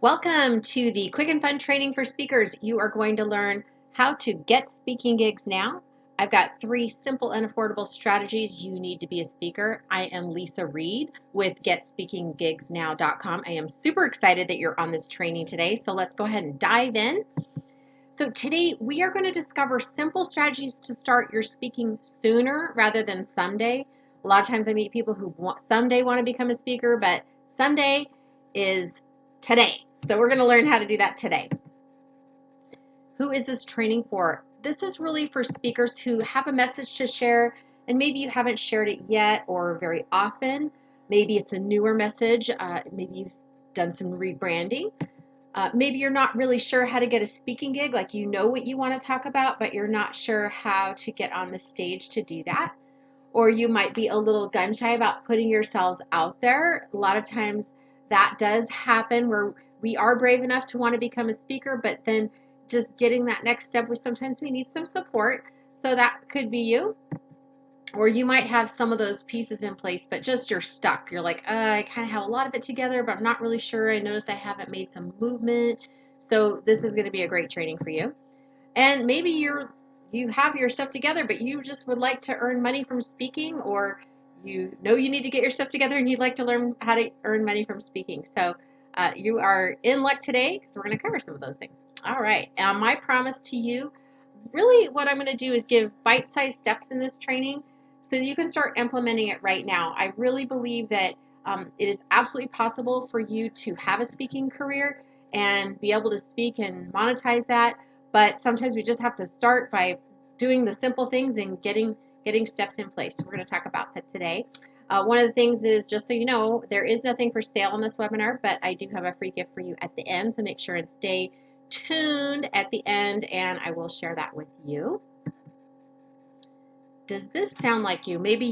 Welcome to the quick and fun training for speakers. You are going to learn how to get speaking gigs now. I've got 3 simple and affordable strategies you need to be a speaker. I am Leisa Reid with GetSpeakingGigsNow.com. I am super excited that you're on this training today, so let's go ahead and dive in. So today we are going to discover simple strategies to start your speaking sooner rather than someday. A lot of times I meet people who someday want to become a speaker, but someday is today. So we're going to learn how to do that today. Who is this training for? This is really for speakers who have a message to share and maybe you haven't shared it yet or very often. Maybe it's a newer message. Maybe you've done some rebranding. Maybe you're not really sure how to get a speaking gig, like you know what you want to talk about, but you're not sure how to get on the stage to do that. Or you might be a little gun shy about putting yourselves out there. A lot of times that does happen where we are brave enough to want to become a speaker, but then just getting that next step, sometimes we need some support. So that could be you. Or you might have some of those pieces in place, but just you're stuck. You're like, I kind of have a lot of it together, but I'm not really sure. I notice I haven't made some movement. So this is going to be a great training for you. And maybe you have your stuff together, but you just would like to earn money from speaking, or you know you need to get your stuff together and you'd like to learn how to earn money from speaking. So you are in luck today because we're going to cover some of those things. All right. My promise to you, really what I'm going to do is give bite-sized steps in this training so that you can start implementing it right now. I really believe that it is absolutely possible for you to have a speaking career and be able to speak and monetize that. But sometimes we just have to start by doing the simple things and getting steps in place. So we're going to talk about that today. One of the things is, just so you know, there is nothing for sale on this webinar, but I do have a free gift for you at the end. So make sure and stay tuned at the end, and I will share that with you. Does this sound like you? Maybe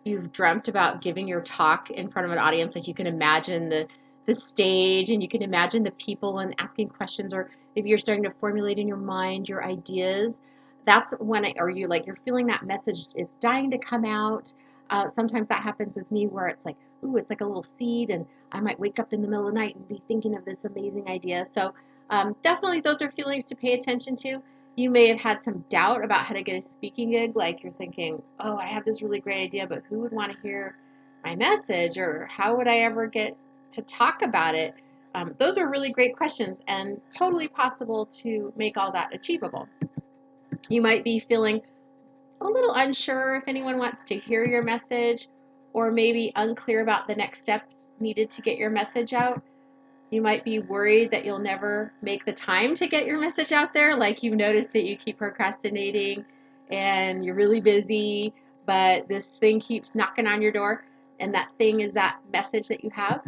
you've dreamt about giving your talk in front of an audience, like you can imagine the stage and you can imagine the people and asking questions, or maybe you're starting to formulate in your mind your ideas. That's when you're feeling that message, it's dying to come out. Sometimes that happens with me where it's like, ooh, it's like a little seed, and I might wake up in the middle of the night and be thinking of this amazing idea. So definitely those are feelings to pay attention to. You may have had some doubt about how to get a speaking gig, like you're thinking, oh, I have this really great idea, but who would want to hear my message, or how would I ever get to talk about it? Those are really great questions and totally possible to make all that achievable. You might be feeling a little unsure if anyone wants to hear your message, or maybe unclear about the next steps needed to get your message out. You might be worried that you'll never make the time to get your message out there, like you've noticed that you keep procrastinating and you're really busy, but this thing keeps knocking on your door, and that thing is that message that you have.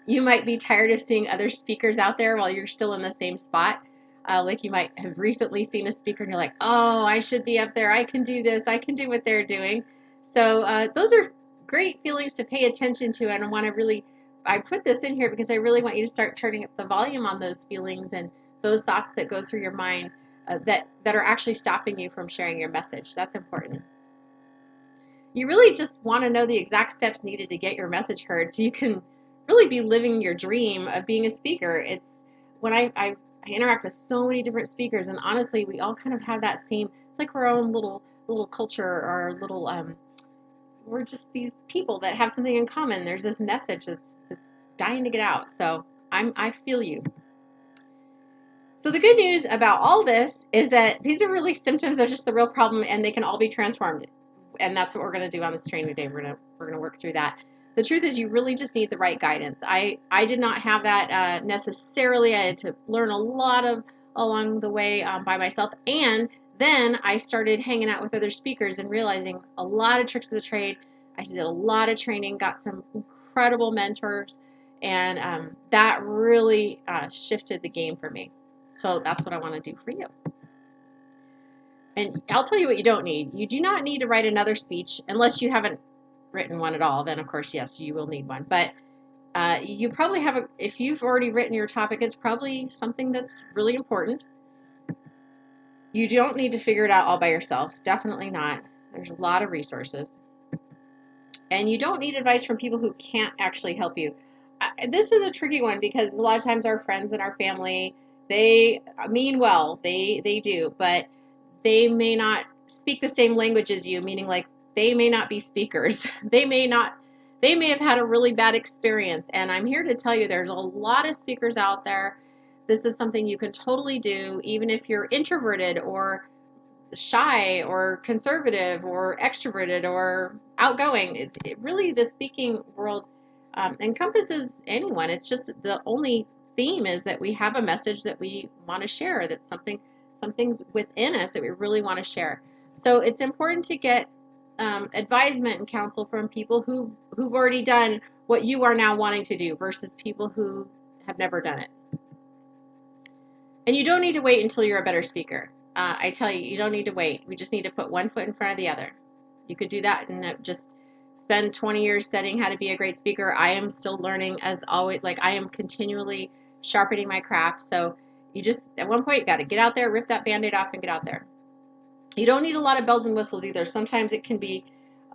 You might be tired of seeing other speakers out there while you're still in the same spot. Like you might have recently seen a speaker and you're like, oh, I should be up there. I can do this. I can do what they're doing. So those are great feelings to pay attention to, and I put this in here because I really want you to start turning up the volume on those feelings and those thoughts that go through your mind that are actually stopping you from sharing your message. That's important. You really just want to know the exact steps needed to get your message heard so you can really be living your dream of being a speaker. It's when I interact with so many different speakers, and honestly, we all kind of have that same, it's like our own little culture, or little, we're just these people that have something in common. There's this message that's dying to get out. So I feel you. So the good news about all this is that these are really symptoms of just the real problem, and they can all be transformed. And that's what we're going to do on this training today. We're going to work through that. The truth is, you really just need the right guidance. I did not have that necessarily. I had to learn a lot along the way by myself, and then I started hanging out with other speakers and realizing a lot of tricks of the trade. I did a lot of training, got some incredible mentors, and that really shifted the game for me. So that's what I want to do for you. And I'll tell you what you don't need. You do not need to write another speech unless you haven't written one at all. Then, of course, yes, you will need one. But you probably have if you've already written your topic, it's probably something that's really important. You don't need to figure it out all by yourself. Definitely not. There's a lot of resources. And you don't need advice from people who can't actually help you. this is a tricky one because a lot of times our friends and our family, they mean well, they do, but they may not speak the same language as you, meaning like they may not be speakers. They may have had a really bad experience. And I'm here to tell you there's a lot of speakers out there. This is something you can totally do, even if you're introverted or shy or conservative or extroverted or outgoing. Really, the speaking world encompasses anyone. It's just the only theme is that we have a message that we want to share, that's something's within us that we really want to share. So it's important to get advisement and counsel from people who've already done what you are now wanting to do versus people who have never done it. And you don't need to wait until you're a better speaker. I tell you, you don't need to wait. We just need to put one foot in front of the other. You could do that and just spend 20 years studying how to be a great speaker. I am still learning as always. Like, I am continually sharpening my craft. So you just, at one point, you got to get out there, rip that Band-Aid off and get out there. You don't need a lot of bells and whistles either. Sometimes it can be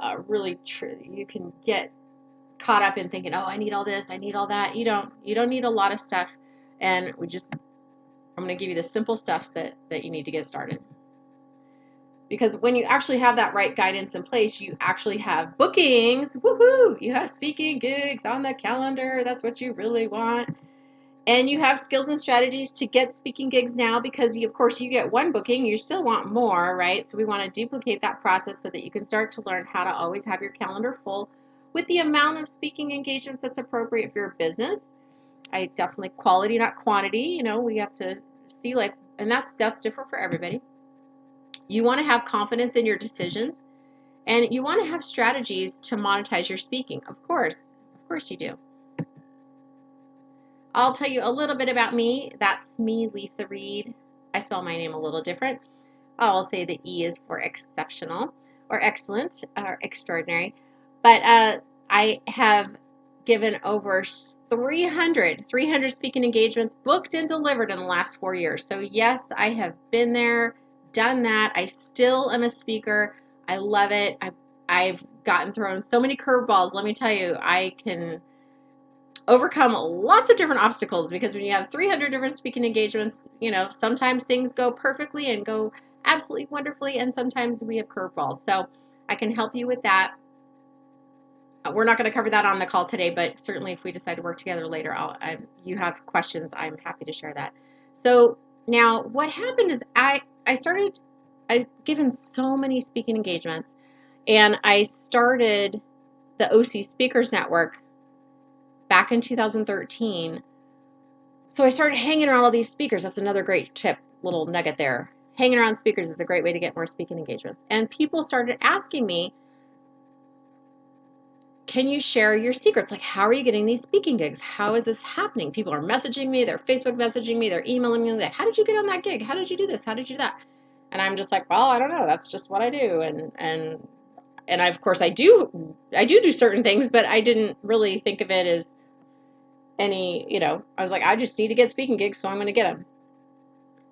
you can get caught up in thinking, oh, I need all this, I need all that. You don't need a lot of stuff. And I'm going to give you the simple stuff that you need to get started. Because when you actually have that right guidance in place, you actually have bookings. Woohoo! You have speaking gigs on the calendar. That's what you really want. And you have skills and strategies to get speaking gigs now because, of course, you get one booking. You still want more, right? So we want to duplicate that process so that you can start to learn how to always have your calendar full with the amount of speaking engagements that's appropriate for your business. I definitely quality, not quantity. We have to see and that's different for everybody. You want to have confidence in your decisions, and you want to have strategies to monetize your speaking. Of course you do. I'll tell you a little bit about me. That's me, Leisa Reid. I spell my name a little different. I'll say the E is for exceptional or excellent or extraordinary. But I have given over 300 speaking engagements booked and delivered in the last 4 years. So yes, I have been there, done that. I still am a speaker. I love it. I've gotten thrown so many curveballs. Let me tell you, I can overcome lots of different obstacles because when you have 300 different speaking engagements, sometimes things go perfectly and go absolutely wonderfully, and sometimes we have curveballs. So I can help you with that. We're not going to cover that on the call today, but certainly if we decide to work together later, you have questions, I'm happy to share that. So now what happened is I've given so many speaking engagements, and I started the OC Speakers Network back in 2013. So I started hanging around all these speakers. That's another great tip, little nugget there. Hanging around speakers is a great way to get more speaking engagements. And people started asking me, can you share your secrets? Like, how are you getting these speaking gigs? How is this happening? People are messaging me, they're Facebook messaging me, they're emailing me, like, how did you get on that gig? How did you do this? How did you do that? And I'm just like, well, I don't know. That's just what I do. And of course I do certain things, but I didn't really think of it as any, I was like, I just need to get speaking gigs, so I'm going to get them.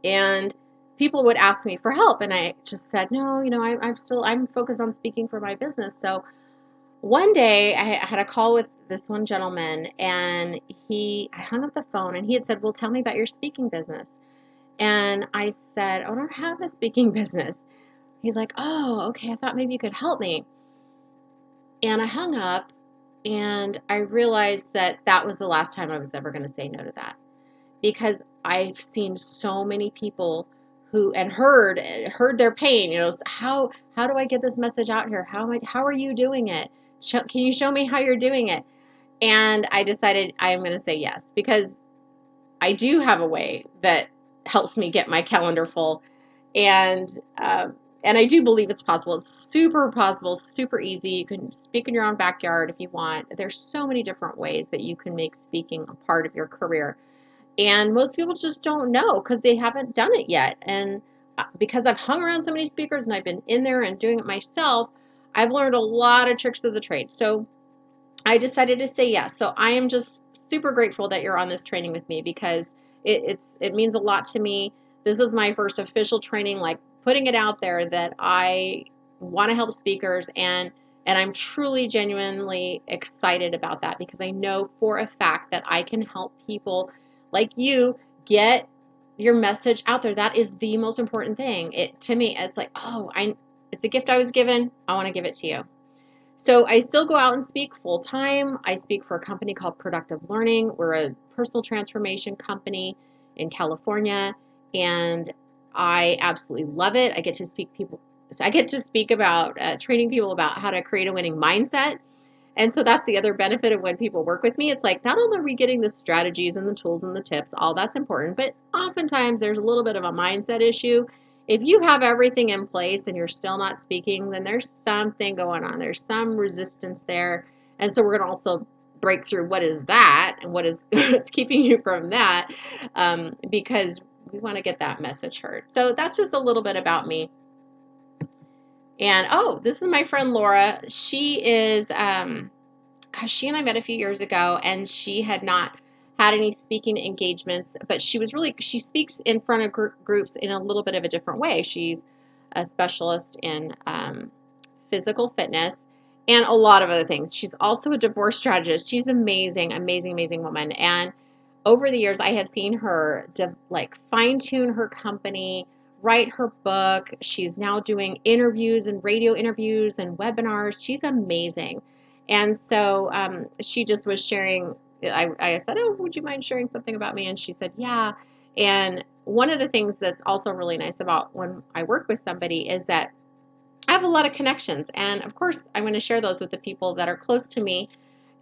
And people would ask me for help, and I just said, no, I'm focused on speaking for my business. So one day I had a call with this one gentleman, and I hung up the phone, and he had said, well, tell me about your speaking business. And I said, oh, I don't have a speaking business. He's like, oh, okay, I thought maybe you could help me. And I hung up, and I realized that was the last time I was ever going to say no to that, because I've seen so many people and heard their pain. How do I get this message out here? How are you doing it? Can you show me how you're doing it? And I decided I'm going to say yes, because I do have a way that helps me get my calendar full, and I do believe it's possible. It's super possible, super easy. You can speak in your own backyard if you want. There's so many different ways that you can make speaking a part of your career. And most people just don't know because they haven't done it yet. And because I've hung around so many speakers and I've been in there and doing it myself, I've learned a lot of tricks of the trade. So I decided to say yes. So I am just super grateful that you're on this training with me, because it means a lot to me. This is my first official training, like putting it out there that I want to help speakers. And And I'm truly, genuinely excited about that because I know for a fact that I can help people like you get your message out there. That is the most important thing. To me, it's like, oh, it's a gift I was given. I want to give it to you. So I still go out and speak full time. I speak for a company called Productive Learning. We're a personal transformation company in California, and I absolutely love it. I get to speak about training people about how to create a winning mindset. And so that's the other benefit of when people work with me. It's like not only are we getting the strategies and the tools and the tips, all that's important, but oftentimes there's a little bit of a mindset issue. If you have everything in place and you're still not speaking, then there's something going on. There's some resistance there. And so we're going to also break through what is that and what is what's keeping you from that, because we want to get that message heard. So that's just a little bit about me. And oh, this is my friend Laura. She is, she and I met a few years ago, and she had not had any speaking engagements, but she speaks in front of groups in a little bit of a different way. She's a specialist in physical fitness and a lot of other things. She's also a divorce strategist. She's amazing, amazing, amazing woman. And over the years, I have seen her fine tune her company, write her book. She's now doing interviews and radio interviews and webinars. She's amazing. And so she just was sharing, I said, oh, would you mind sharing something about me? And she said, yeah. And one of the things that's also really nice about when I work with somebody is that I have a lot of connections. And of course, I'm going to share those with the people that are close to me.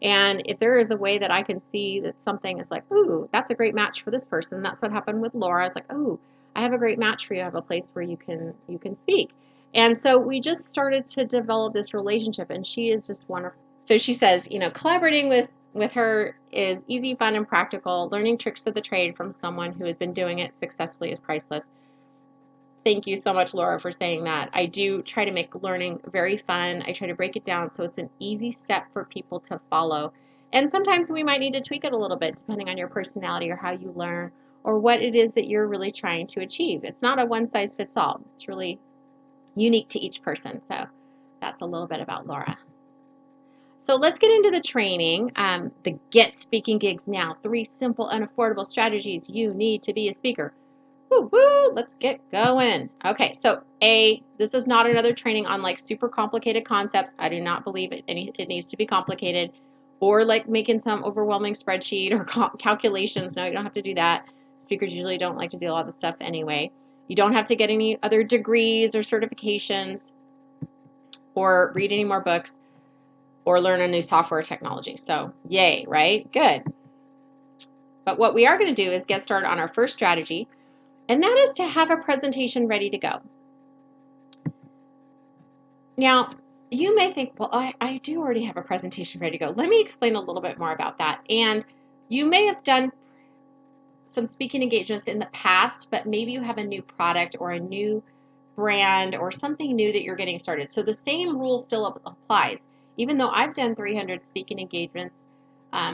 And if there is a way that I can see that something is like, ooh, that's a great match for this person. That's what happened with Laura. I was like, ooh, I have a great match for you. I have a place where you can speak. And so we just started to develop this relationship, and she is just wonderful. So she says, collaborating with her is easy, fun, and practical. Learning tricks of the trade from someone who has been doing it successfully is priceless. Thank you so much, Laura, for saying that. I do try to make learning very fun. I try to break it down so it's an easy step for people to follow. And sometimes we might need to tweak it a little bit depending on your personality or how you learn or what it is that you're really trying to achieve. It's not a one-size-fits-all. It's really unique to each person. So that's a little bit about Laura. So let's get into the training. The Get Speaking Gigs Now, 3 simple and affordable strategies you need to be a speaker. Woo, woo, let's get going. Okay, so this is not another training on like super complicated concepts. I do not believe it needs to be complicated or like making some overwhelming spreadsheet or calculations. No, you don't have to do that. Speakers usually don't like to do all this stuff anyway. You don't have to get any other degrees or certifications or read any more books or learn a new software technology. So yay, right? Good. But what we are going to do is get started on our first strategy, and that is to have a presentation ready to go. Now, you may think, well, I do already have a presentation ready to go. Let me explain a little bit more about that. And you may have done some speaking engagements in the past, but maybe you have a new product or a new brand or something new that you're getting started. So the same rule still applies. Even though I've done 300 speaking engagements,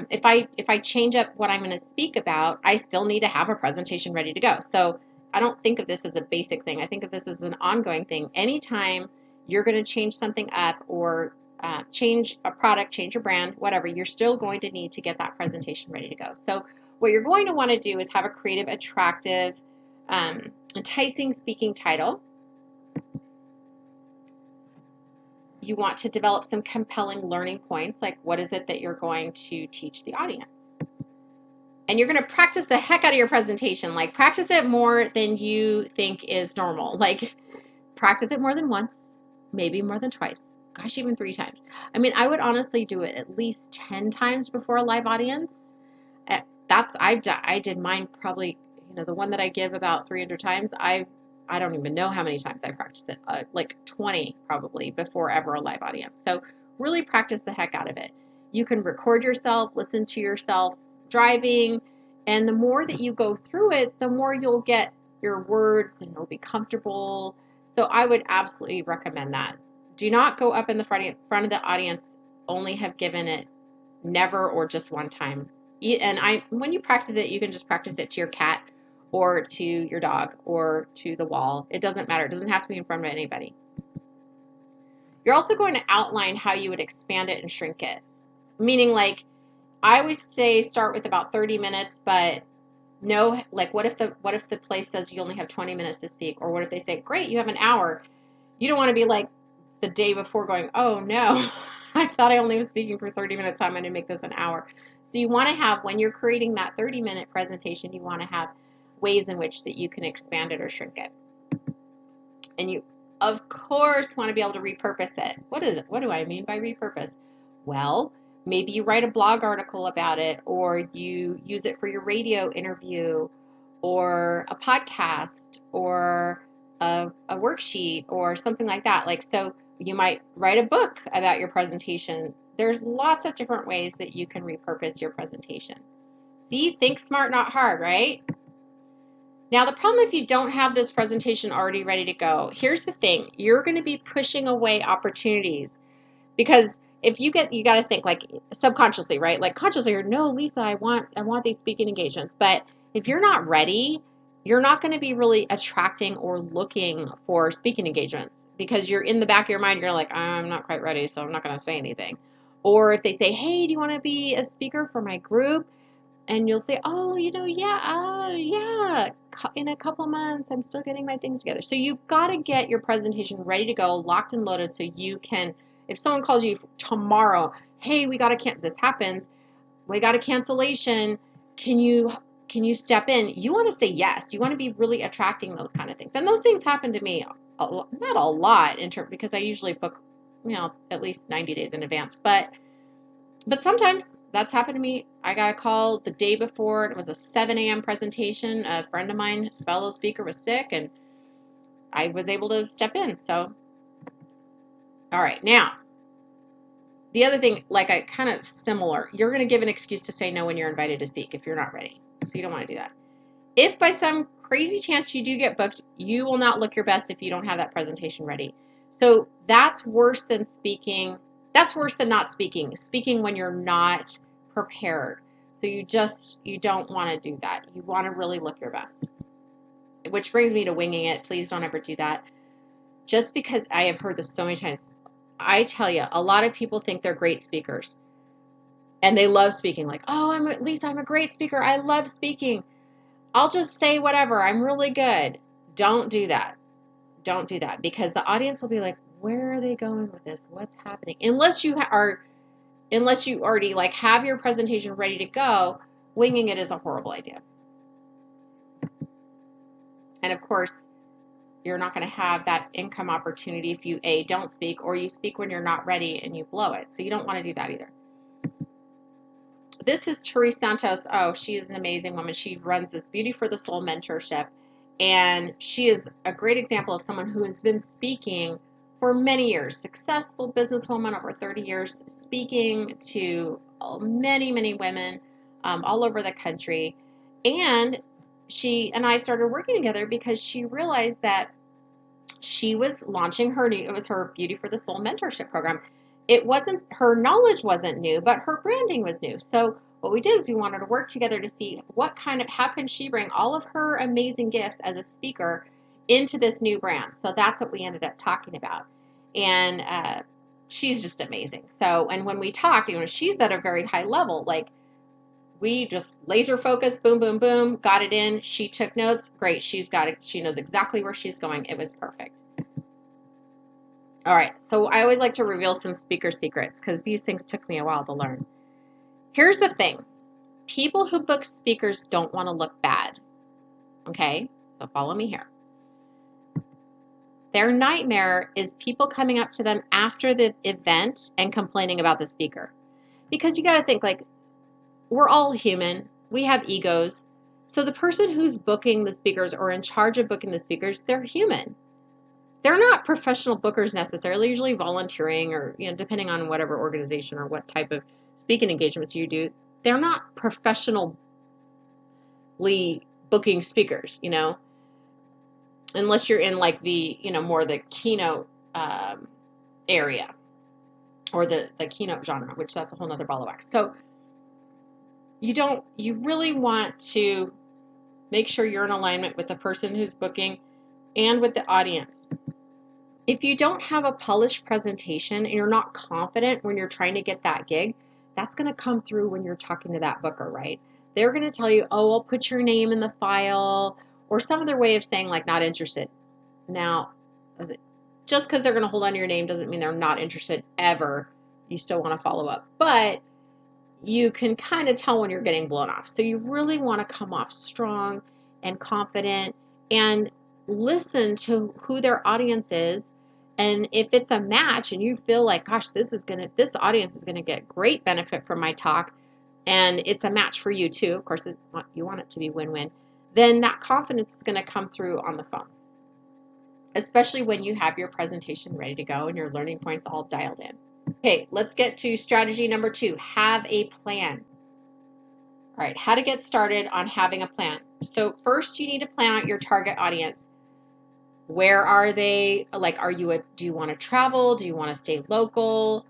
if I change up what I'm going to speak about, I still need to have a presentation ready to go. So I don't think of this as a basic thing. I think of this as an ongoing thing. Anytime you're going to change something up or change a product, change your brand, whatever, you're still going to need to get that presentation ready to go. So what you're going to want to do is have a creative, attractive, enticing speaking title. You want to develop some compelling learning points, like what is it that you're going to teach the audience? And you're going to practice the heck out of your presentation, like practice it more than you think is normal. Like practice it more than once, maybe more than twice, gosh, even 3 times. I mean, I would honestly do it at least 10 times before a live audience. I did mine probably, the one that I give about 300 times, I don't even know how many times I practiced it, like 20 probably before ever a live audience. So really practice the heck out of it. You can record yourself, listen to yourself driving, and the more that you go through it, the more you'll get your words and you'll be comfortable. So I would absolutely recommend that. Do not go up in the front of the audience, only have given it never or just one time. And when you practice it, you can just practice it to your cat or to your dog or to the wall. It doesn't matter. It doesn't have to be in front of anybody. You're also going to outline how you would expand it and shrink it. Meaning, like, I always say start with about 30 minutes, but no, like, what if the place says you only have 20 minutes to speak? Or what if they say, great, you have an hour? You don't want to be like the day before going, oh no, I thought I only was speaking for 30 minutes, so I'm going to make this an hour. So you want to have, when you're creating that 30-minute presentation, you want to have ways in which that you can expand it or shrink it. And you, of course, want to be able to repurpose it. What is it? What do I mean by repurpose? Well, maybe you write a blog article about it, or you use it for your radio interview, or a podcast, or a worksheet, or something like that. Like, so you might write a book about your presentation. There's lots of different ways that you can repurpose your presentation. See, think smart, not hard, right? Now, the problem if you don't have this presentation already ready to go, here's the thing. You're going to be pushing away opportunities, because if you got to think, like, subconsciously, right? Like, consciously, you're, no, Lisa, I want these speaking engagements. But if you're not ready, you're not going to be really attracting or looking for speaking engagements, because you're in the back of your mind, you're like, I'm not quite ready, so I'm not going to say anything. Or if they say, hey, do you want to be a speaker for my group? And you'll say, oh, yeah, in a couple months, I'm still getting my things together. So you've got to get your presentation ready to go, locked and loaded, so you can, if someone calls you tomorrow, hey, this happens, we got a cancellation, can you step in? You want to say yes. You want to be really attracting those kind of things. And those things happen to me, not a lot, because I usually book, at least 90 days in advance. But sometimes that's happened to me. I got a call the day before. It was a 7 a.m. presentation. A friend of mine, his fellow speaker, was sick, and I was able to step in. So, all right. Now, the other thing, like, kind of similar, you're going to give an excuse to say no when you're invited to speak if you're not ready. So you don't want to do that. If by some crazy chance you do get booked, you will not look your best if you don't have that presentation ready. So that's worse than speaking. That's worse than not speaking. Speaking when you're not prepared. So you don't want to do that. You want to really look your best. Which brings me to winging it. Please don't ever do that. Just because I have heard this so many times. I tell you, a lot of people think they're great speakers. And they love speaking. Like, oh, Lisa, I'm a great speaker. I love speaking. I'll just say whatever. I'm really good. Don't do that. Don't do that, because the audience will be like, where are they going with this? What's happening? Unless you already like have your presentation ready to go, winging it is a horrible idea. And of course, you're not going to have that income opportunity if you don't speak, or you speak when you're not ready and you blow it. So you don't want to do that either. This is Therese Santos. Oh, she is an amazing woman. She runs this Beauty for the Soul mentorship, and she is a great example of someone who has been speaking for many years. Successful businesswoman, over 30 years, speaking to many, many women all over the country. And she and I started working together because she realized that she was launching it was her Beauty for the Soul mentorship program. Her knowledge wasn't new, but her branding was new. So what we did is we wanted to work together to see how can she bring all of her amazing gifts as a speaker into this new brand. So that's what we ended up talking about. And she's just amazing. So, and when we talked, she's at a very high level, like, we just laser focused, boom, boom, boom, got it in. She took notes. Great. She's got it. She knows exactly where she's going. It was perfect. All right. So I always like to reveal some speaker secrets, because these things took me a while to learn. Here's the thing. People who book speakers don't want to look bad. Okay? So follow me here. Their nightmare is people coming up to them after the event and complaining about the speaker. Because you got to think, like, we're all human. We have egos. So the person who's booking the speakers or in charge of booking the speakers, they're human. They're not professional bookers necessarily, usually volunteering, or, depending on whatever organization or what type of speaking engagements you do, they're not professionally booking speakers, unless you're in, like, the, more the keynote area, or the keynote genre, which that's a whole nother ball of wax. So you really want to make sure you're in alignment with the person who's booking and with the audience. If you don't have a polished presentation and you're not confident when you're trying to get that gig, that's going to come through when you're talking to that booker, right? They're going to tell you, oh, I'll put your name in the file, or some other way of saying like not interested. Now, just because they're going to hold on to your name doesn't mean they're not interested ever. You still want to follow up, but you can kind of tell when you're getting blown off. So you really want to come off strong and confident and listen to who their audience is. And if it's a match and you feel like, gosh, this audience is going to get great benefit from my talk, and it's a match for you too, of course, you want it to be win-win, then that confidence is going to come through on the phone, especially when you have your presentation ready to go and your learning points all dialed in. Okay, let's get to strategy number 2, have a plan. All right, how to get started on having a plan. So first you need to plan out your target audience. Where are they? Like, do you want to travel? Do you want to stay local?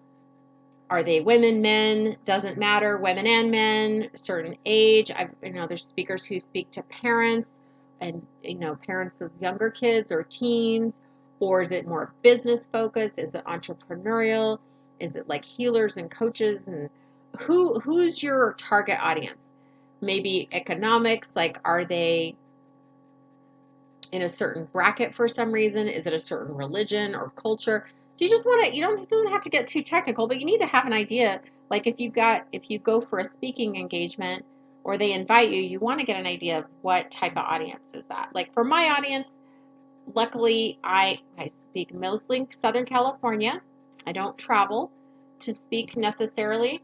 Are they women, men? Doesn't matter, women and men, certain age. There's speakers who speak to parents and, parents of younger kids or teens, or is it more business focused? Is it entrepreneurial? Is it like healers and coaches? And who's your target audience? Maybe economics, like are they in a certain bracket for some reason? Is it a certain religion or culture? So you just want to, it doesn't have to get too technical, but you need to have an idea. Like if you go for a speaking engagement or they invite you, you want to get an idea of what type of audience is that. Like for my audience, luckily I speak mostly Southern California. I don't travel to speak necessarily.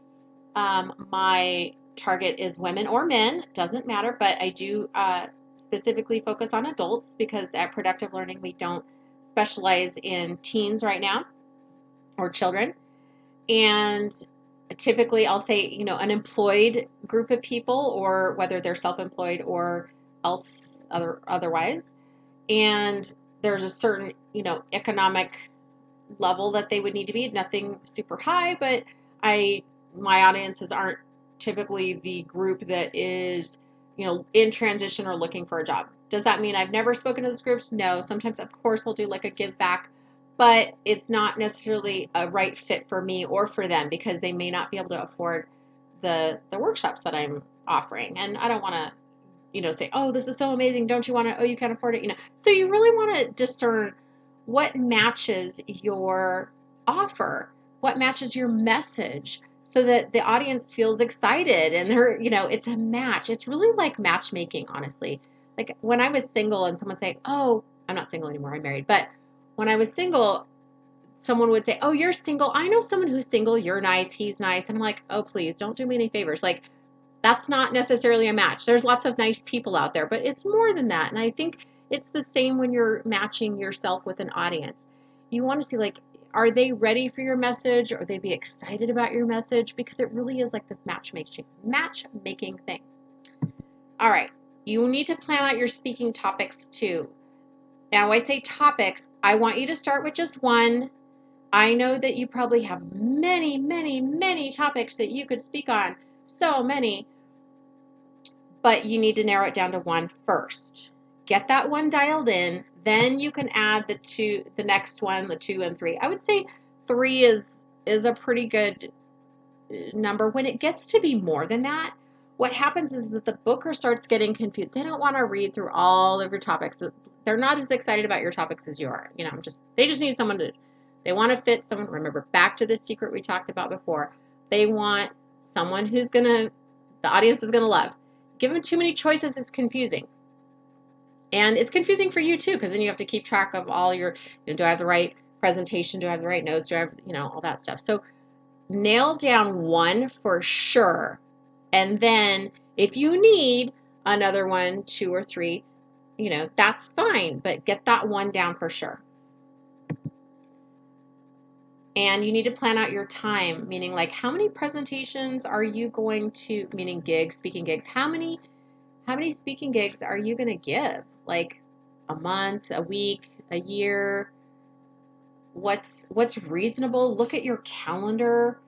My target is women or men, doesn't matter, but I do specifically focus on adults because at Productive Learning we don't specialize in teens right now or children. And typically I'll say, an employed group of people, or whether they're self-employed or otherwise. And there's a certain, economic level that they would need to be, nothing super high, but my audiences aren't typically the group that is, in transition or looking for a job. Does that mean I've never spoken to those groups? No. Sometimes, of course, we'll do like a give back, but it's not necessarily a right fit for me or for them because they may not be able to afford the workshops that I'm offering. And I don't want to, say, oh, this is so amazing. Don't you want to? Oh, you can't afford it. So you really want to discern what matches your offer, what matches your message, so that the audience feels excited and they're, it's a match. It's really like matchmaking, honestly. Like when I was single and someone say, oh, I'm not single anymore, I'm married. But when I was single, someone would say, oh, you're single. I know someone who's single. You're nice. He's nice. And I'm like, oh, please don't do me any favors. Like that's not necessarily a match. There's lots of nice people out there, but it's more than that. And I think it's the same when you're matching yourself with an audience. You want to see, like, are they ready for your message? Or they be excited about your message? Because it really is like this matchmaking thing. All right. You need to plan out your speaking topics too. Now, I say topics, I want you to start with just one. I know that you probably have many, many, many topics that you could speak on. So many. But you need to narrow it down to one first. Get that one dialed in, then you can add the next one, the 2 and 3. I would say 3 is a pretty good number. When it gets to be more than that, what happens is that the booker starts getting confused. They don't want to read through all of your topics. They're not as excited about your topics as you are. They just need someone they want to fit someone. Remember, back to the secret we talked about before. They want someone the audience is going to love. Give them too many choices, it's confusing. And it's confusing for you too, because then you have to keep track of all your, do I have the right presentation? Do I have the right notes? Do I have, all that stuff. So nail down one for sure. And then if you need another 1, 2, or 3, that's fine, but get that one down for sure. And you need to plan out your time, meaning like how many presentations are you going to, meaning gigs, speaking gigs, how many speaking gigs are you going to give? Like a month, a week, a year? What's reasonable? Look at your calendar.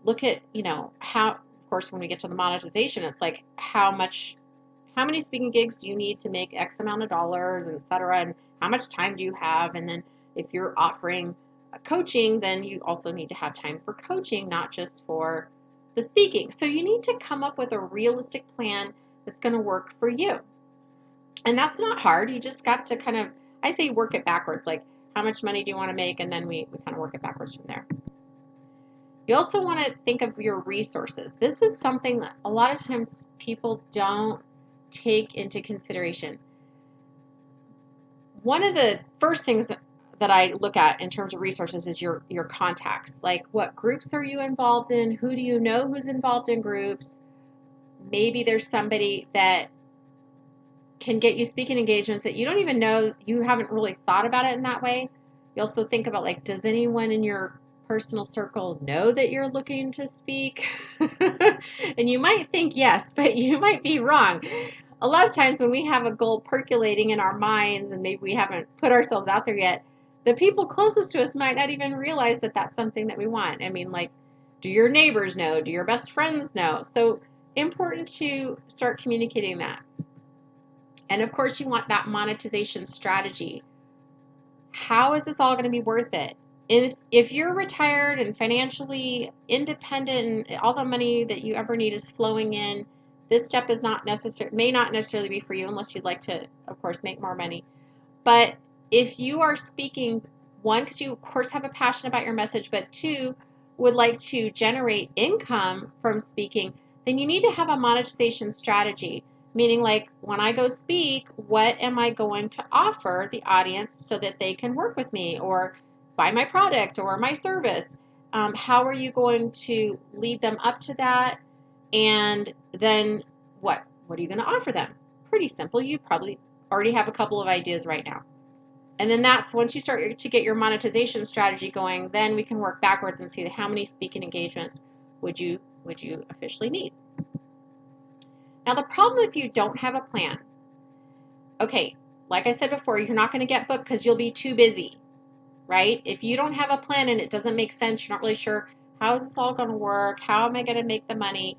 Look at, how, of course, when we get to the monetization, it's like how many speaking gigs do you need to make X amount of dollars, and et cetera, and how much time do you have? And then if you're offering coaching, then you also need to have time for coaching, not just for the speaking. So you need to come up with a realistic plan that's going to work for you. And that's not hard. You just got to kind of, I say work it backwards, like how much money do you want to make? And then we kind of work it backwards from there. You also want to think of your resources. This is something that a lot of times people don't take into consideration. One of the first things that I look at in terms of resources is your contacts. Like, what groups are you involved in? Who do you know who's involved in groups? Maybe there's somebody that can get you speaking engagements that you don't even know, you haven't really thought about it in that way. You also think about, like, does anyone in your personal circle know that you're looking to speak? And you might think yes, but you might be wrong. A lot of times when we have a goal percolating in our minds and maybe we haven't put ourselves out there yet, the people closest to us might not even realize that that's something that we want. I mean, like, do your neighbors know? Do your best friends know? So important to start communicating that. And of course, you want that monetization strategy. How is this all going to be worth it? If you're retired and financially independent and all the money that you ever need is flowing in, this step is not necessary, may not necessarily be for you unless you'd like to, of course, make more money. But if you are speaking, one, because you, of course, have a passion about your message, but two, would like to generate income from speaking, then you need to have a monetization strategy. Meaning, like, when I go speak, what am I going to offer the audience so that they can work with me or buy my product or my service? How are you going to lead them up to that? And then what are you going to offer them? Pretty simple. You probably already have a couple of ideas right now. And then that's, once you start to get your monetization strategy going, then we can work backwards and see how many speaking engagements would you officially need. Now, the problem if you don't have a plan, okay, like I said before, you're not going to get booked because you'll be too busy, right? If you don't have a plan and it doesn't make sense, you're not really sure, how is this all going to work? How am I going to make the money?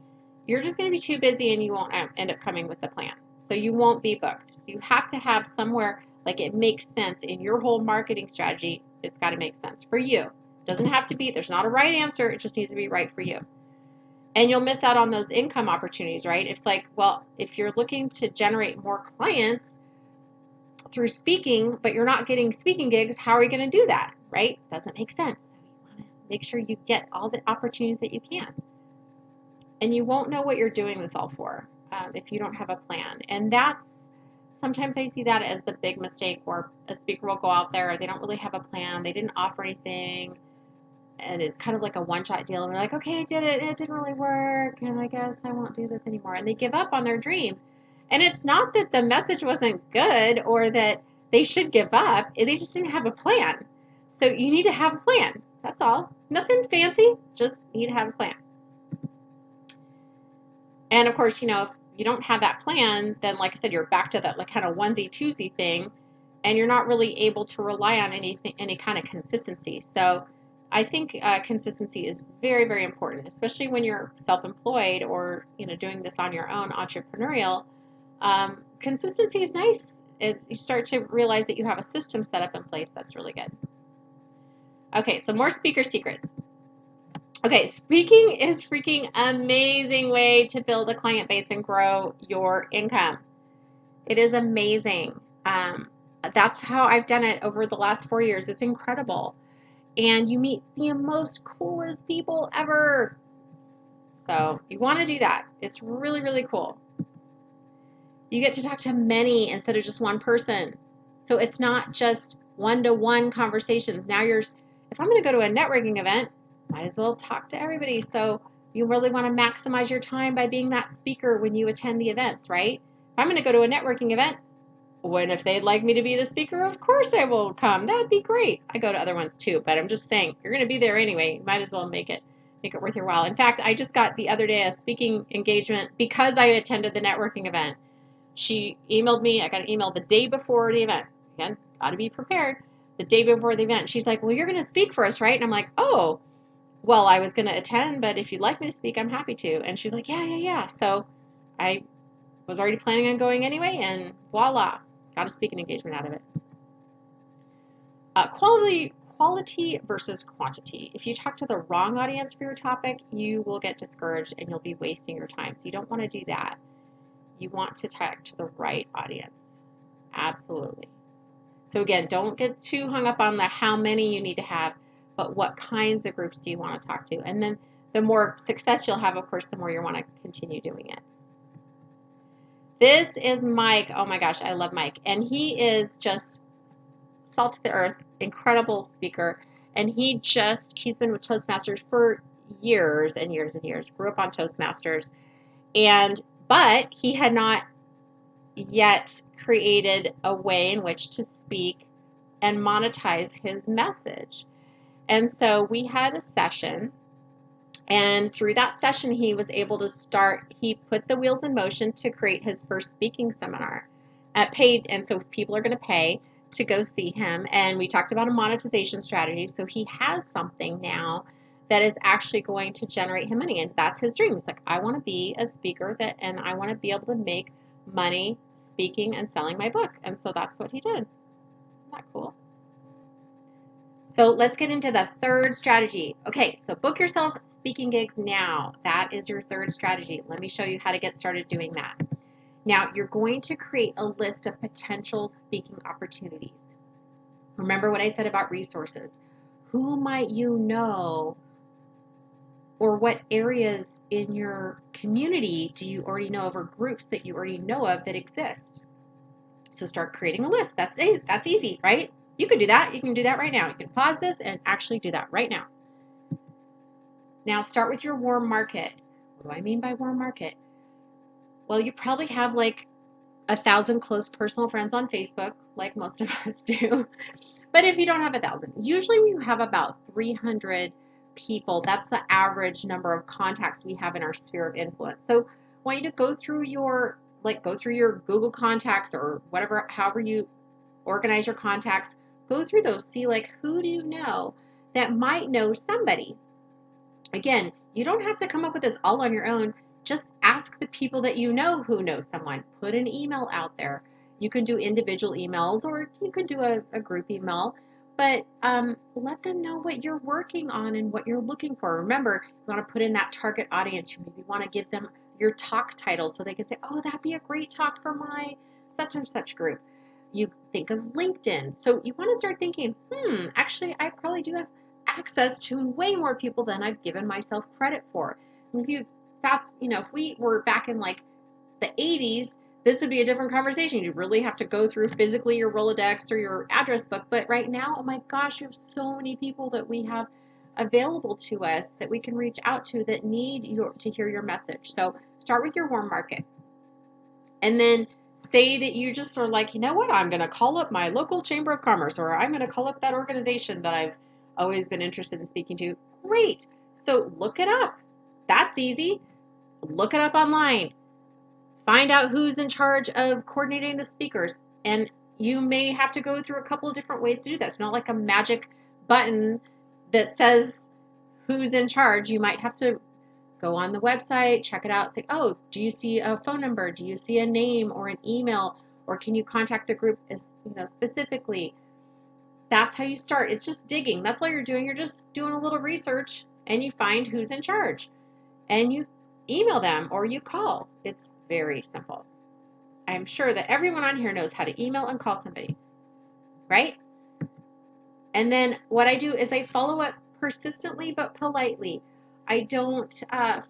You're just going to be too busy and you won't end up coming with a plan. So you won't be booked. So you have to have somewhere, like, it makes sense in your whole marketing strategy. It's got to make sense for you. It doesn't have to be, there's not a right answer. It just needs to be right for you. And you'll miss out on those income opportunities, right? It's like, well, if you're looking to generate more clients through speaking, but you're not getting speaking gigs, how are you going to do that, right? Doesn't make sense. So you want to make sure you get all the opportunities that you can. And you won't know what you're doing this all for if you don't have a plan. And that's, sometimes I see that as the big mistake where a speaker will go out there, they don't really have a plan, they didn't offer anything, and it's kind of like a one-shot deal, and they're like, okay, I did it, it didn't really work, and I guess I won't do this anymore, and they give up on their dream. And it's not that the message wasn't good or that they should give up, they just didn't have a plan. So you need to have a plan, that's all. Nothing fancy, just need to have a plan. And of course, you know, if you don't have that plan, then like I said, you're back to that like kind of onesie-twosie thing, and you're not really able to rely on any kind of consistency. So I think consistency is very, very important, especially when you're self-employed or, you know, doing this on your own, entrepreneurial. Consistency is nice. You start to realize that you have a system set up in place. That's really good. Okay, so more speaker secrets. Okay, speaking is freaking amazing way to build a client base and grow your income. It is amazing. That's how I've done it over the last 4 years. It's incredible. And you meet the most coolest people ever. So you want to do that. It's really, really cool. You get to talk to many instead of just one person. So it's not just one-to-one conversations. Now if I'm going to go to a networking event, might as well talk to everybody. So you really want to maximize your time by being that speaker when you attend the events, right? If I'm going to go to a networking event, what if they'd like me to be the speaker? Of course I will come. That'd be great. I go to other ones too, but I'm just saying, you're going to be there anyway. You might as well make it worth your while. In fact, I just got the other day a speaking engagement because I attended the networking event. She emailed me. I got an email the day before the event. Again, got to be prepared. The day before the event, she's like, well, you're going to speak for us, right? And I'm like, oh, well, I was going to attend, but if you'd like me to speak, I'm happy to. And she's like, yeah. So I was already planning on going anyway, and voila, got a speaking engagement out of it. Quality versus quantity. If you talk to the wrong audience for your topic, you will get discouraged and you'll be wasting your time. So you don't want to do that. You want to talk to the right audience. Absolutely. So again, don't get too hung up on the how many you need to have, but what kinds of groups do you want to talk to? And then the more success you'll have, of course, the more you want to continue doing it. This is Mike. Oh my gosh, I love Mike. And he is just salt of the earth, incredible speaker. And he's been with Toastmasters for years and years and years. Grew up on Toastmasters. But he had not yet created a way in which to speak and monetize his message. And so we had a session, and through that session he was able to he put the wheels in motion to create his first speaking seminar at paid, and so people are going to pay to go see him. And we talked about a monetization strategy, so he has something now that is actually going to generate him money, and that's his dream. It's like, I want to be a speaker and I want to be able to make money speaking and selling my book. And so that's what he did. Isn't that cool? So let's get into the third strategy. Okay, so book yourself speaking gigs now. That is your third strategy. Let me show you how to get started doing that. Now, you're going to create a list of potential speaking opportunities. Remember what I said about resources. Who might you know, or what areas in your community do you already know of, or groups that you already know of that exist? So start creating a list. That's easy, right? You can do that. You can do that right now. You can pause this and actually do that right now. Now start with your warm market. What do I mean by warm market? Well, you probably have like 1,000 close personal friends on Facebook, like most of us do. But if you don't have 1,000, usually we have about 300 people. That's the average number of contacts we have in our sphere of influence. So I want you to go through your Google contacts, or whatever, however you organize your contacts. Go through those. See, like, who do you know that might know somebody? Again, you don't have to come up with this all on your own. Just ask the people that you know who know someone. Put an email out there. You can do individual emails, or you can do a group email, but let them know what you're working on and what you're looking for. Remember, you want to put in that target audience. You maybe want to give them your talk title so they can say, oh, that'd be a great talk for my such and such group. You think of LinkedIn. So you want to start thinking, actually, I probably do have access to way more people than I've given myself credit for. And if we were back in like the 80s, this would be a different conversation. You really have to go through physically your Rolodex or your address book. But right now, oh my gosh, we have so many people that we have available to us that we can reach out to that need to hear your message. So start with your warm market. And then say that you just are like, you know what, I'm going to call up my local chamber of commerce, or I'm going to call up that organization that I've always been interested in speaking to. Great. So look it up. That's easy. Look it up online. Find out who's in charge of coordinating the speakers. And you may have to go through a couple of different ways to do that. It's not like a magic button that says who's in charge. You might have to go on the website, check it out, say, oh, do you see a phone number? Do you see a name or an email? Or can you contact the group specifically? That's how you start. It's just digging. That's all you're doing. You're just doing a little research, and you find who's in charge. And you email them or you call. It's very simple. I'm sure that everyone on here knows how to email and call somebody, right? And then what I do is I follow up persistently but politely. I don't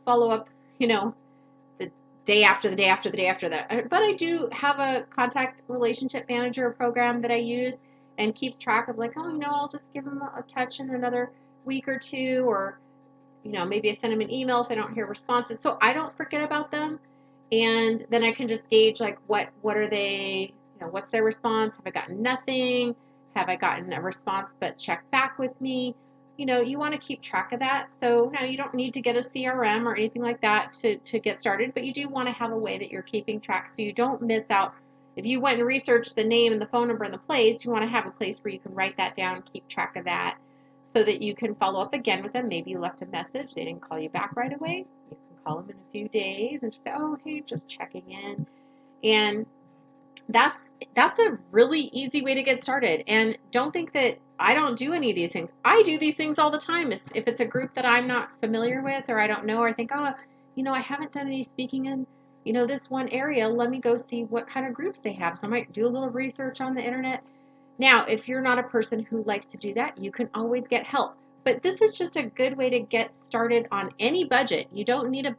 follow up, the day after the day after the day after that. But I do have a contact relationship manager program that I use and keeps track of like, I'll just give them a touch in another week or two, or maybe I send them an email if I don't hear responses. So I don't forget about them. And then I can just gauge like what are they, what's their response? Have I gotten nothing? Have I gotten a response but check back with me? You want to keep track of that. So now you don't need to get a CRM or anything like that to get started, but you do want to have a way that you're keeping track so you don't miss out. If you went and researched the name and the phone number and the place, you want to have a place where you can write that down, keep track of that, so that you can follow up again with them. Maybe you left a message, they didn't call you back right away. You can call them in a few days and just say, oh, hey, just checking in. And that's a really easy way to get started. And don't think that I don't do any of these things. I do these things all the time. If it's a group that I'm not familiar with or I don't know, or I think, oh, I haven't done any speaking in, this one area. Let me go see what kind of groups they have. So I might do a little research on the internet. Now, if you're not a person who likes to do that, you can always get help. But this is just a good way to get started on any budget. You don't need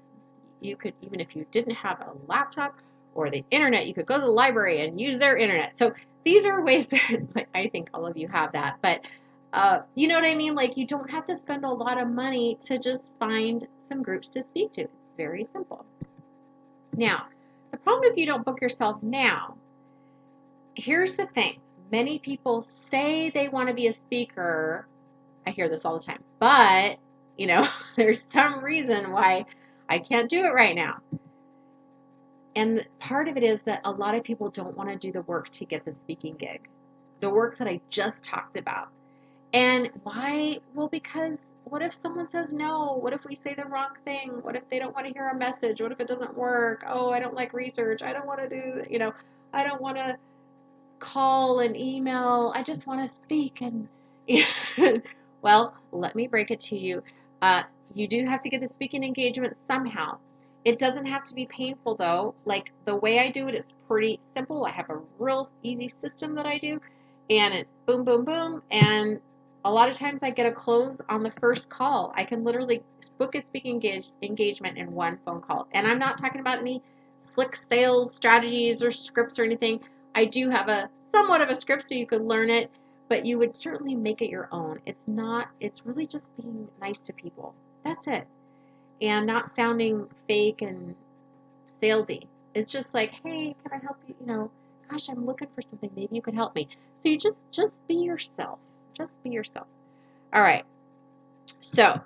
you could, even if you didn't have a laptop or the internet, you could go to the library and use their internet. So these are ways that I think all of you have that. But you know what I mean? Like, you don't have to spend a lot of money to just find some groups to speak to. It's very simple. Now, the problem if you don't book yourself now, here's the thing. Many people say they want to be a speaker. I hear this all the time. But, there's some reason why I can't do it right now. And part of it is that a lot of people don't want to do the work to get the speaking gig, the work that I just talked about. And why? Well, because what if someone says no? What if we say the wrong thing? What if they don't want to hear our message? What if it doesn't work? Oh, I don't like research. I don't want to do, I don't want to call and email. I just want to speak. And well, let me break it to you. You do have to get the speaking engagement somehow. It doesn't have to be painful, though. Like, the way I do it is pretty simple. I have a real easy system that I do, and it boom, boom, boom. And a lot of times I get a close on the first call. I can literally book a speaking engagement in one phone call. And I'm not talking about any slick sales strategies or scripts or anything. I do have somewhat of a script so you could learn it, but you would certainly make it your own. It's really just being nice to people. That's it. And not sounding fake and salesy. It's just like, hey, can I help you? Gosh, I'm looking for something. Maybe you could help me. So you just be yourself. Just be yourself. All right. So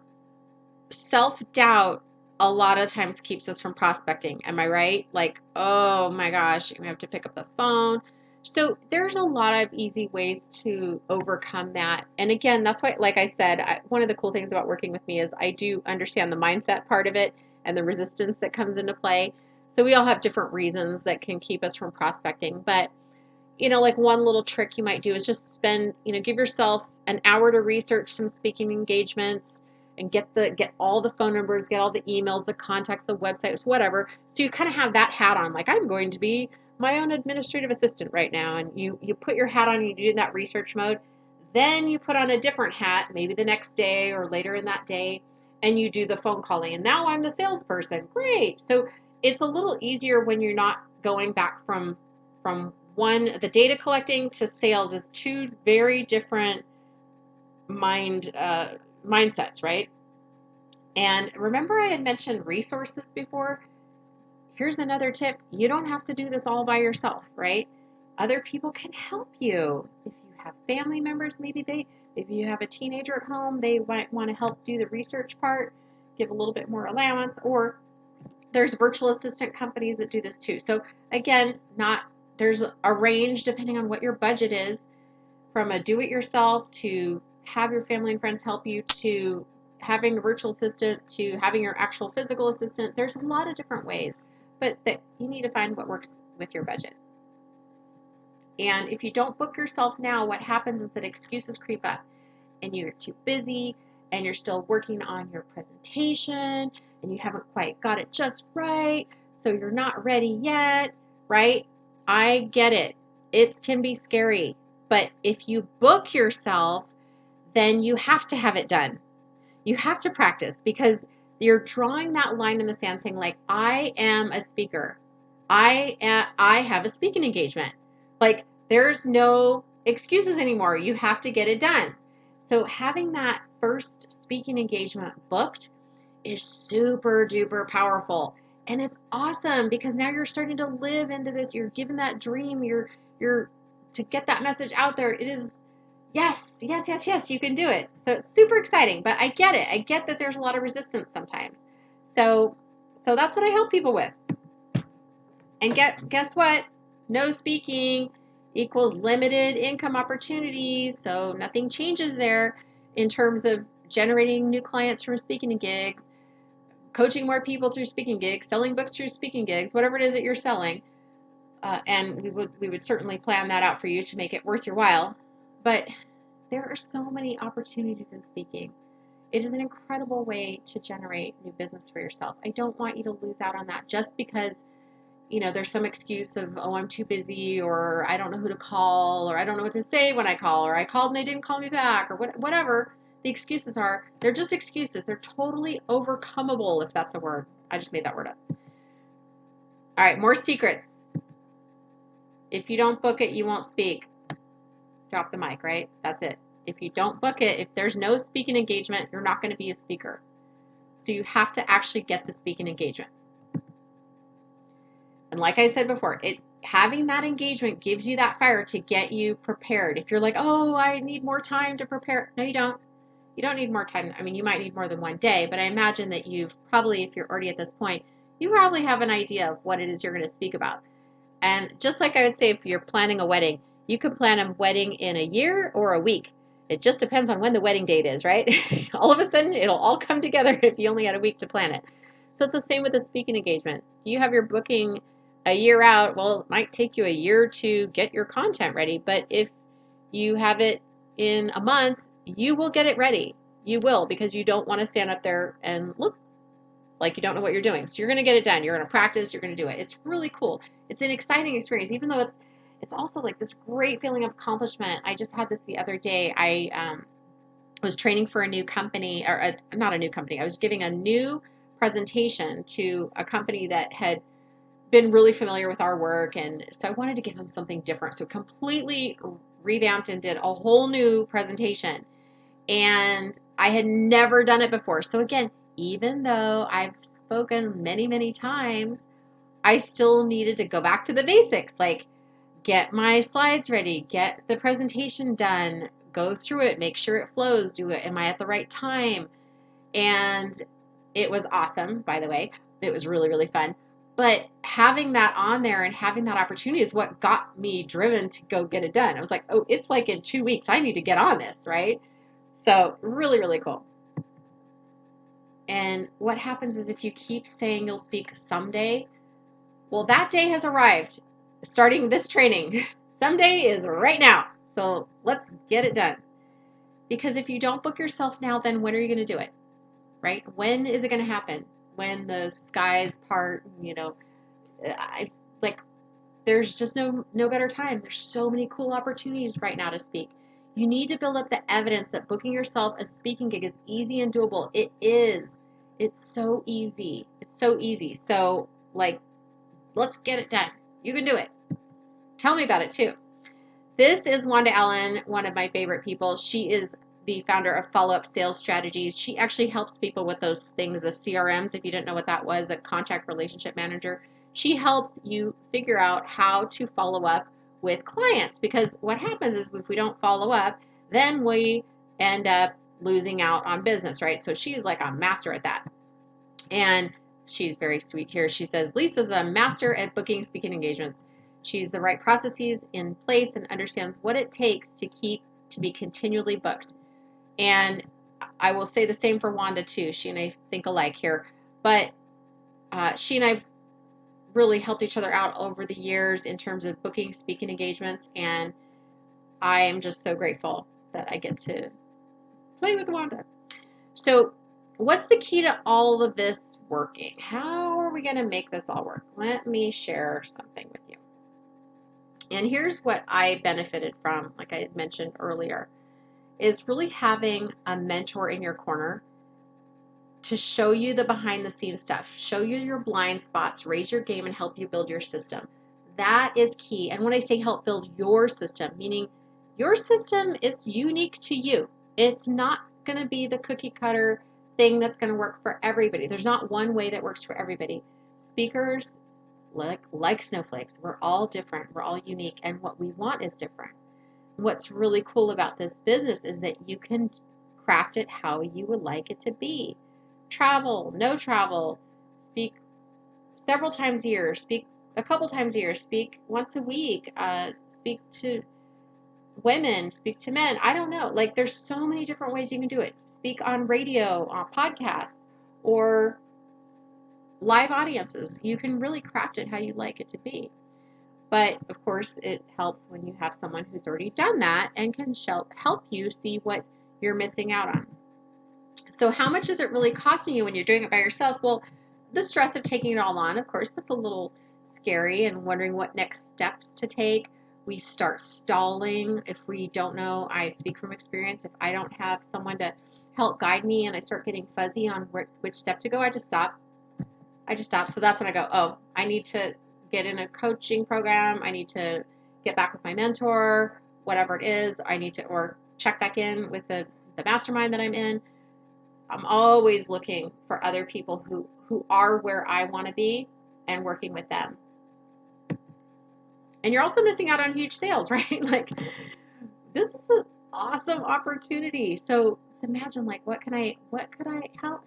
self-doubt a lot of times keeps us from prospecting. Am I right? Like, oh my gosh, you have to pick up the phone. So there's a lot of easy ways to overcome that. And again, that's why, like I said, one of the cool things about working with me is I do understand the mindset part of it and the resistance that comes into play. So we all have different reasons that can keep us from prospecting. But, like one little trick you might do is just give yourself an hour to research some speaking engagements and get all the phone numbers, get all the emails, the contacts, the websites, whatever. So you kind of have that hat on, like, I'm going to be my own administrative assistant right now. And you put your hat on, you do that research mode. Then you put on a different hat, maybe the next day or later in that day, and you do the phone calling. And now I'm the salesperson. Great. So it's a little easier when you're not going back from the data collecting to sales is two very different mindsets, right? And remember I had mentioned resources before? Here's another tip. You don't have to do this all by yourself, right? Other people can help you. If you have family members, if you have a teenager at home, they might want to help do the research part, give a little bit more allowance, or there's virtual assistant companies that do this too. So again, there's a range depending on what your budget is, from a do-it-yourself to have your family and friends help you, to having a virtual assistant, to having your actual physical assistant. There's a lot of different ways, but that you need to find what works with your budget. And if you don't book yourself now, what happens is that excuses creep up and you're too busy and you're still working on your presentation and you haven't quite got it just right, so you're not ready yet, right? I get it. It can be scary. But if you book yourself, then you have to have it done. You have to practice, because you're drawing that line in the sand saying, like, I am a speaker. I have a speaking engagement. Like, there's no excuses anymore. You have to get it done. So having that first speaking engagement booked is super duper powerful. And it's awesome, because now you're starting to live into this. You're given that dream. You're to get that message out there. It is, yes, you can do it. So it's super exciting, but I get it. I get that there's a lot of resistance sometimes. So that's what I help people with. And guess what? No speaking equals limited income opportunities. So nothing changes there in terms of generating new clients from speaking gigs, coaching more people through speaking gigs, selling books through speaking gigs, whatever it is that you're selling. And we would certainly plan that out for you to make it worth your while. But there are so many opportunities in speaking. It is an incredible way to generate new business for yourself. I don't want you to lose out on that just because, there's some excuse of, oh, I'm too busy, or I don't know who to call, or I don't know what to say when I call, or I called and they didn't call me back, or whatever the excuses are. They're just excuses. They're totally overcomeable, if that's a word. I just made that word up. All right, more secrets. If you don't book it, you won't speak. Drop the mic, right? That's it. If you don't book it, if there's no speaking engagement, you're not going to be a speaker. So you have to actually get the speaking engagement. And like I said before, having that engagement gives you that fire to get you prepared. If you're like, oh, I need more time to prepare. No, you don't. You don't need more time. I mean, you might need more than one day, but I imagine that you've probably, if you're already at this point, you probably have an idea of what it is you're going to speak about. And just like I would say, if you're planning a wedding, you can plan a wedding in a year or a week. It just depends on when the wedding date is, right? All of a sudden, it'll all come together if you only had a week to plan it. So it's the same with a speaking engagement. You have your booking a year out. Well, it might take you a year to get your content ready, but if you have it in a month, you will get it ready. You will, because you don't want to stand up there and look like you don't know what you're doing. So you're going to get it done. You're going to practice. You're going to do it. It's really cool. It's an exciting experience, even though it's also like this great feeling of accomplishment. I just had this the other day. I was training for a new company, or not a new company. I was giving a new presentation to a company that had been really familiar with our work, and so I wanted to give them something different. So completely revamped and did a whole new presentation, and I had never done it before. So again, even though I've spoken many, many times, I still needed to go back to the basics, like get my slides ready, get the presentation done, go through it, make sure it flows, do it, am I at the right time? And it was awesome, by the way. It was really, really fun. But having that on there and having that opportunity is what got me driven to go get it done. I was like, oh, it's like in 2 weeks, I need to get on this, right? So really, really cool. And what happens is if you keep saying you'll speak someday, well, that day has arrived. Starting this training, someday is right now. So let's get it done. Because if you don't book yourself now, then when are you going to do it? Right? When is it going to happen? When the skies part, there's just no better time. There's so many cool opportunities right now to speak. You need to build up the evidence that booking yourself a speaking gig is easy and doable. It is. It's so easy. It's so easy. So, let's get it done. You can do it. Tell me about it too. This is Wanda Allen, one of my favorite people. She is the founder of Follow-Up Sales Strategies. She actually helps people with those things, the CRMs, if you didn't know what that was, a Contact Relationship Manager. She helps you figure out how to follow up with clients, because what happens is if we don't follow up, then we end up losing out on business, right? So she's like a master at that. And she's very sweet here. She says, Lisa's a master at booking speaking engagements. She's the right processes in place and understands what it takes to be continually booked. And I will say the same for Wanda too. She and I think alike here, but she and I've really helped each other out over the years in terms of booking speaking engagements, and I am just so grateful that I get to play with Wanda. So what's the key to all of this working? How are we going to make this all work? Let me share something with you. And here's what I benefited from, like I had mentioned earlier, is really having a mentor in your corner to show you the behind the scenes stuff, show you your blind spots, raise your game, and help you build your system. That is key. And when I say help build your system, meaning your system is unique to you. It's not going to be the cookie cutter thing that's going to work for everybody. There's not one way that works for everybody. Speakers, like snowflakes, we're all different. We're all unique. And what we want is different. What's really cool about this business is that you can craft it how you would like it to be. Travel, no travel, speak several times a year, speak a couple times a year, speak once a week, speak to women, speak to men. I don't know. There's so many different ways you can do it. Speak on radio, on podcasts, or live audiences. You can really craft it how you like it to be. But of course, it helps when you have someone who's already done that and can help you see what you're missing out on. So how much is it really costing you when you're doing it by yourself? Well, the stress of taking it all on, of course, that's a little scary and wondering what next steps to take. We start stalling if we don't know. I speak from experience. If I don't have someone to help guide me and I start getting fuzzy on which step to go, I just stop. So that's when I go, oh, I need to get in a coaching program. I need to get back with my mentor, whatever it is. I need to, or check back in with the mastermind that I'm in. I'm always looking for other people who are where I want to be and working with them. And you're also missing out on huge sales, right? Like, this is an awesome opportunity. So imagine, like, how, if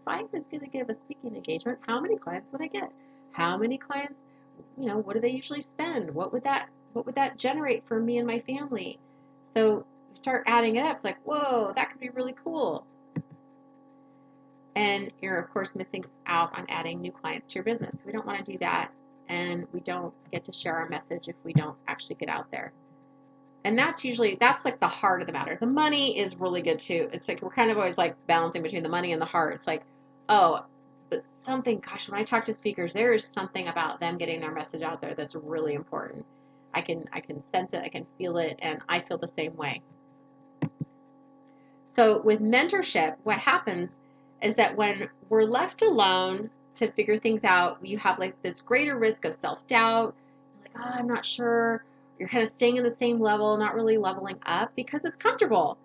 I was going to give a speaking engagement, how many clients would I get? How many clients, what do they usually spend? What would that generate for me and my family? So you start adding it up, like, whoa, that could be really cool. And you're, of course, missing out on adding new clients to your business. We don't want to do that, and we don't get to share our message if we don't actually get out there. And that's like the heart of the matter. The money is really good too. It's like we're kind of always like balancing between the money and the heart. It's like, oh, but gosh, when I talk to speakers, there is something about them getting their message out there that's really important. I can sense it, I can feel it, and I feel the same way. So with mentorship, what happens is that when we're left alone to figure things out, you have like this greater risk of self-doubt. Like, oh, I'm not sure. You're kind of staying in the same level, not really leveling up because it's comfortable.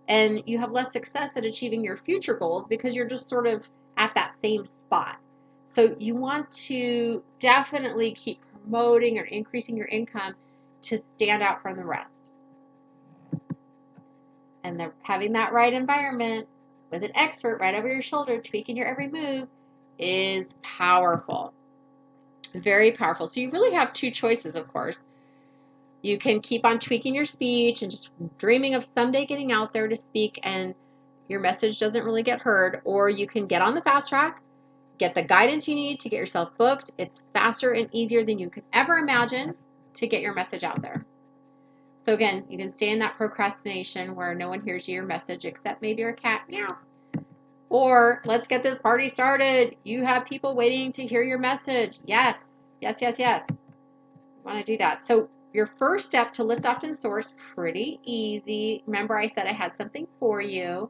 And you have less success at achieving your future goals because you're just sort of at that same spot. So you want to definitely keep promoting or increasing your income to stand out from the rest. And having that right environment with an expert right over your shoulder, tweaking your every move, is powerful. Very powerful. So you really have two choices, of course. You can keep on tweaking your speech and just dreaming of someday getting out there to speak and your message doesn't really get heard, or you can get on the fast track, get the guidance you need to get yourself booked. It's faster and easier than you could ever imagine to get your message out there. So again, you can stay in that procrastination where no one hears your message except maybe your cat, meow. Or let's get this party started. You have people waiting to hear your message. Yes, yes, yes, yes. You want to do that. So your first step to lift off and source, pretty easy. Remember I said I had something for you.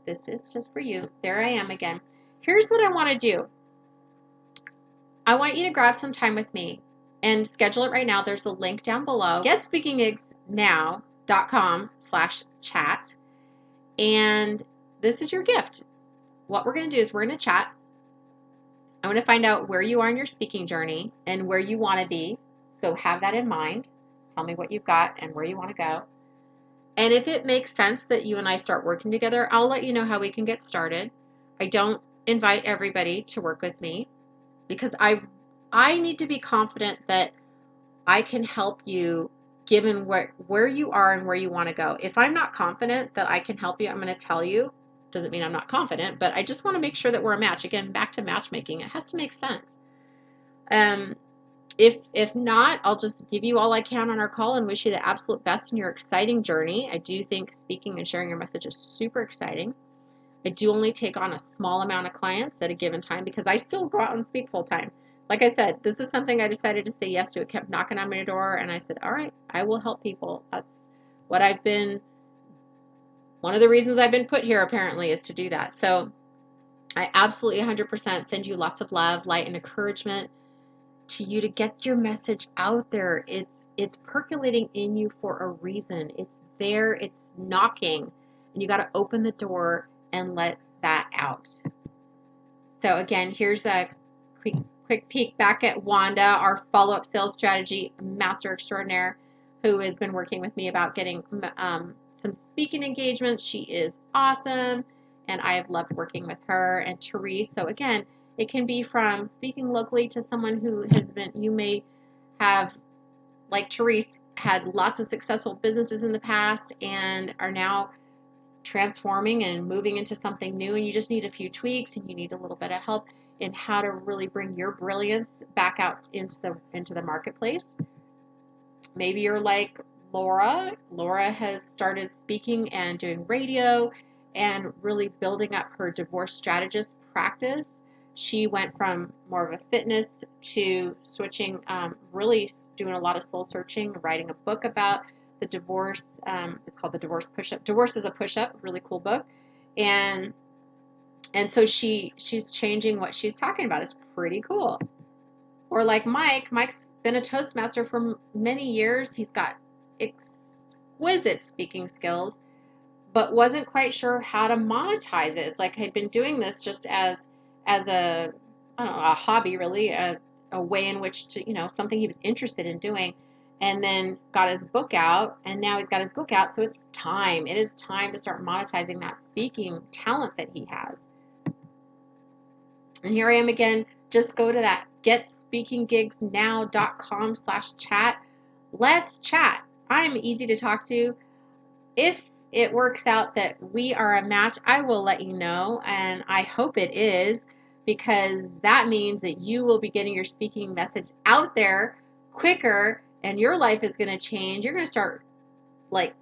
This is just for you. There I am again. Here's what I want to do. I want you to grab some time with me and schedule it right now. There's a link down below. GetSpeakingGigsNow.com/chat. And this is your gift. What we're going to do is we're going to chat. I'm going to find out where you are in your speaking journey and where you want to be. So have that in mind. Tell me what you've got and where you want to go. And if it makes sense that you and I start working together, I'll let you know how we can get started. I don't invite everybody to work with me because I need to be confident that I can help you given where you are and where you want to go. If I'm not confident that I can help you, I'm going to tell you. Doesn't mean I'm not confident, but I just want to make sure that we're a match. Again, back to matchmaking. It has to make sense. If not, I'll just give you all I can on our call and wish you the absolute best in your exciting journey. I do think speaking and sharing your message is super exciting. I do only take on a small amount of clients at a given time because I still go out and speak full time. Like I said, this is something I decided to say yes to. It kept knocking on my door, and I said, all right, I will help people. That's what one of the reasons I've been put here apparently is to do that. So I absolutely 100% send you lots of love, light, and encouragement to you to get your message out there. It's percolating in you for a reason. It's there, it's knocking, and you got to open the door and let that out. So again, here's a quick peek back at Wanda, our follow-up sales strategy master extraordinaire, who has been working with me about getting some speaking engagements. She is awesome, and I have loved working with her. And Therese, so again, it can be from speaking locally to someone who you may have, like Therese, had lots of successful businesses in the past and are now transforming and moving into something new, and you just need a few tweaks and you need a little bit of help in how to really bring your brilliance back out into the marketplace. Maybe you're like Laura. Laura has started speaking and doing radio and really building up her divorce strategist practice. She went from more of a fitness to switching, really doing a lot of soul searching, writing a book about the divorce. It's called The Divorce Push-Up. Divorce is a Push-Up, really cool book. And so she's changing what she's talking about. It's pretty cool. Or like Mike. Mike's been a Toastmaster for many years. He's got exquisite speaking skills, but wasn't quite sure how to monetize it. It's like he'd been doing this just as a, I don't know, a hobby, really, a way in which to, something he was interested in doing, and then got his book out, and now he's got his book out, so it's time. It is time to start monetizing that speaking talent that he has. And here I am again. Just go to that GetSpeakingGigsNow.com/chat. Let's chat. I'm easy to talk to. If it works out that we are a match, I will let you know, and I hope it is, because that means that you will be getting your speaking message out there quicker, and your life is going to change. You're going to start, like,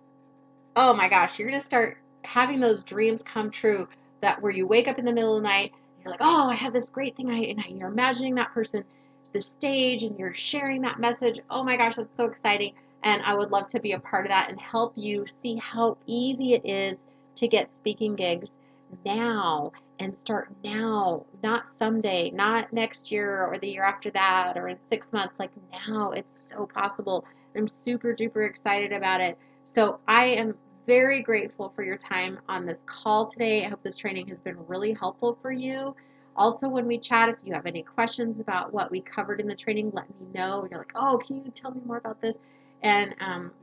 oh my gosh, you're going to start having those dreams come true, that where you wake up in the middle of the night, and you're like, oh, I have this great thing, and you're imagining that person, the stage, and you're sharing that message. Oh my gosh, that's so exciting. And I would love to be a part of that and help you see how easy it is to get speaking gigs now, and start now, not someday, not next year or the year after that or in 6 months. Like now, it's so possible. I'm super duper excited about it. So I am very grateful for your time on this call today. I hope this training has been really helpful for you. Also, when we chat, if you have any questions about what we covered in the training, let me know. You're like, oh, can you tell me more about this? And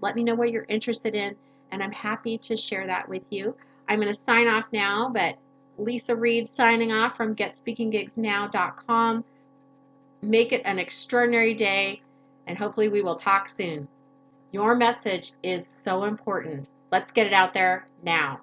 let me know what you're interested in, and I'm happy to share that with you. I'm going to sign off now, but Leisa Reid signing off from GetSpeakingGigsNow.com. Make it an extraordinary day, and hopefully we will talk soon. Your message is so important. Let's get it out there now.